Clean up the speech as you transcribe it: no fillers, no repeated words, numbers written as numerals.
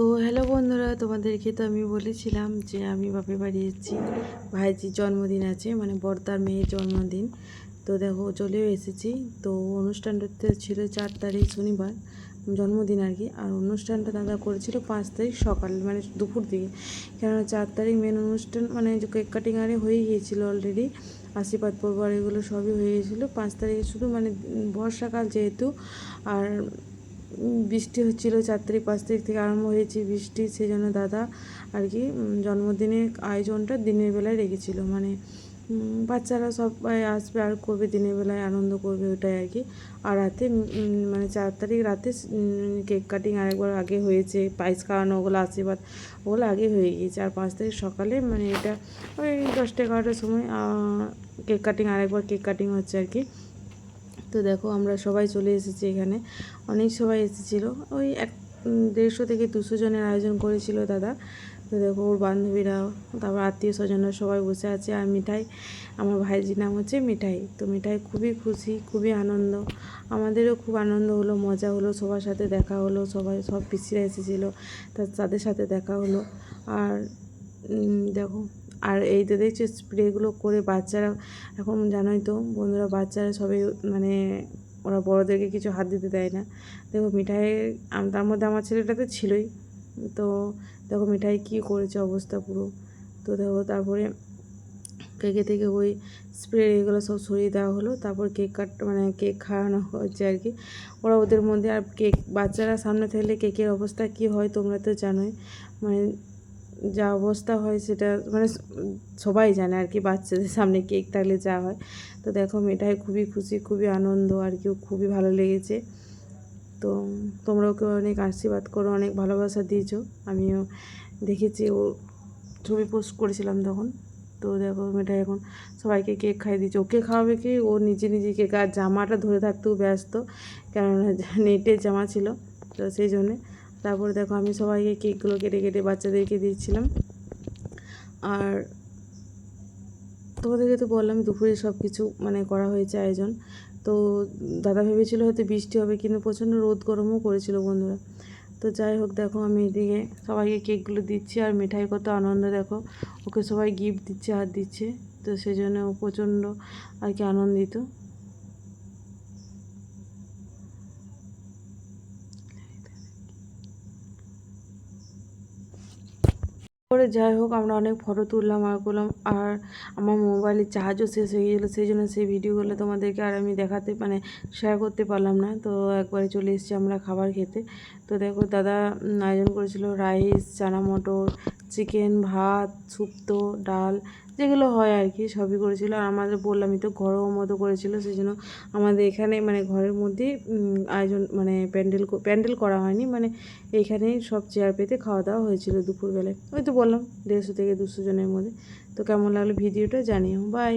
তো হ্যালো বন্ধুরা, তোমাদেরকে তো আমি বলেছিলাম যে আমি বাপের বাড়ি এসেছি। ভাইজির জন্মদিন আছে, মানে বড়দার মেয়ের জন্মদিন। তো দেখো চলেও এসেছি। তো অনুষ্ঠানটা ছিল 4 তারিখ শনিবার, জন্মদিন আর কি। আর অনুষ্ঠানটা দাদা করেছিল 5 তারিখ সকাল, মানে দুপুর দিকে। কেননা 4 তারিখ মেন অনুষ্ঠান, মানে কেক কাটিং আরে হয়ে গিয়েছিলো অলরেডি। আশীর্বাদ পর্ব আর এগুলো সবই হয়ে গিয়েছিলো। 5 তারিখে শুধু মানে বর্ষাকাল যেহেতু, আর বৃষ্টি হচ্ছিলো। 4 তারিখ 5 তারিখ থেকে আরম্ভ হয়েছে বৃষ্টি, সেই জন্য দাদা আর কি জন্মদিনের আয়োজনটা দিনের বেলায় রেখেছিল। মানে বাচ্চারা সবাই আসবে আর করবে, দিনের বেলায় আনন্দ করবে, ওটাই আর কি। আর রাতে মানে 4 তারিখ রাতে কেক কাটিং আরেকবার আগে হয়েছে, পায়েস খাওয়ানো, ওগুলো আশীর্বাদ ওগুলো আগে হয়ে গিয়েছে। আর 5 তারিখ সকালে মানে এটা ওই 10টা 11টার সময় কেক কাটিং আরেকবার কেক কাটিং হচ্ছে আর কি। তো দেখো আমরা সবাই চলে এসেছি এখানে, অনেক সবাই এসেছিলো। ওই 150 থেকে 200 জনের আয়োজন করেছিল দাদা। তো দেখো ওর বান্ধবীরা, তারপর আত্মীয় স্বজনরা সবাই বসে আছে। আর মিঠাই, আমার ভাইজির নাম হচ্ছে মিঠাই। তো মিঠাই খুবই খুশি, খুবই আনন্দ, আমাদেরও খুব আনন্দ হলো, মজা হলো, সবার সাথে দেখা হলো। সব পিসিরা এসেছিলো, তাদের সাথে দেখা হলো। আর দেখো, আর এই তো দেখছি স্প্রেগুলো করে বাচ্চারা, এখন জানোই তো বন্ধুরা, বাচ্চারা সবাই মানে ওরা বড়োদেরকে কিছু হাত দিতে দেয় না। দেখো মিঠাই, তার মধ্যে আমার ছেলেটা তো ছিলই। তো দেখো মিঠাই কী করেছে অবস্থা পুরো। তো দেখো তারপরে কেকে থেকে ওই স্প্রে এগুলো সব সরিয়ে দেওয়া হলো। তারপর মানে কেক খাওয়ানো হচ্ছে আর কি। ওরা ওদের মধ্যে, আর কেক বাচ্চারা সামনে থাকলে কেকের অবস্থা কী হয় তোমরা তো জানোই, মানে যা অবস্থা হয় সেটা মানে সবাই জানে আর কি, বাচ্চাদের সামনে কেক থাকলে যা হয়। তো দেখো মেয়েটাই খুবই খুশি, খুবই আনন্দ আর কি, খুবই ভালো লেগেছে। তো তোমরাও কেউ অনেক আশীর্বাদ করো, অনেক ভালোবাসা দিয়েছো, আমিও দেখেছি, ও ছবি পোস্ট করেছিলাম তখন। তো দেখো মেয়েটা এখন সবাইকে কেক খাইয়ে দিচ্ছে। ওকে খাওয়াবে কি, ও নিজে কেক, আর জামাটা ধরে থাকতেও ব্যস্ত, কেননা নেটের জামা ছিল, তো সেই জন্যে। তারপরে দেখো আমি সবাইকে কেকগুলো কেটে বাচ্চাদেরকে দিচ্ছিলাম। আর তোমাদেরকে তো বললাম দুপুরে সব কিছু মানে করা হয়েছে আয়োজন। তো দাদা ভেবেছিল হয়তো বৃষ্টি হবে, কিন্তু প্রচণ্ড রোদ গরমও করেছিল বন্ধুরা। তো যাই হোক, দেখো আমি এদিকে সবাইকে কেকগুলো দিচ্ছি, আর মিঠাই কত আনন্দ দেখো, ওকে সবাই গিফট দিচ্ছে, হাত দিচ্ছে। তো সেই জন্য ও প্রচণ্ড আর কি আনন্দিত। পরে যাই হোক আমরা অনেক ফটো তুললাম আর করলাম। আর আমার মোবাইলের চার্জও শেষ হয়ে গেছিলো, সেই জন্য সেই ভিডিওগুলো তোমাদেরকে আর আমি দেখাতে মানে শেয়ার করতে পারলাম না। তো একবারে চলে এসেছি আমরা খাবার খেতে। তো দেখো দাদা আয়োজন করেছিল রাইস, চানা মটর, চিকেন, ভাত, শুক্তো, ডাল, যেগুলো হয় আর কি সবই করেছিল। আর আমাদের বললামই তো ঘরোয়া মতো করেছিল, সেই জন্য আমাদের এখানে মানে ঘরের মধ্যেই আয়োজন, মানে প্যান্ডেল করা হয়নি, মানে এইখানেই সব চেয়ার পেতে খাওয়া দাওয়া হয়েছিল দুপুরবেলায়। ওই তো বললাম 150 থেকে 200 জনের মধ্যে। তো কেমন লাগলো ভিডিওটা জানিও, বাই।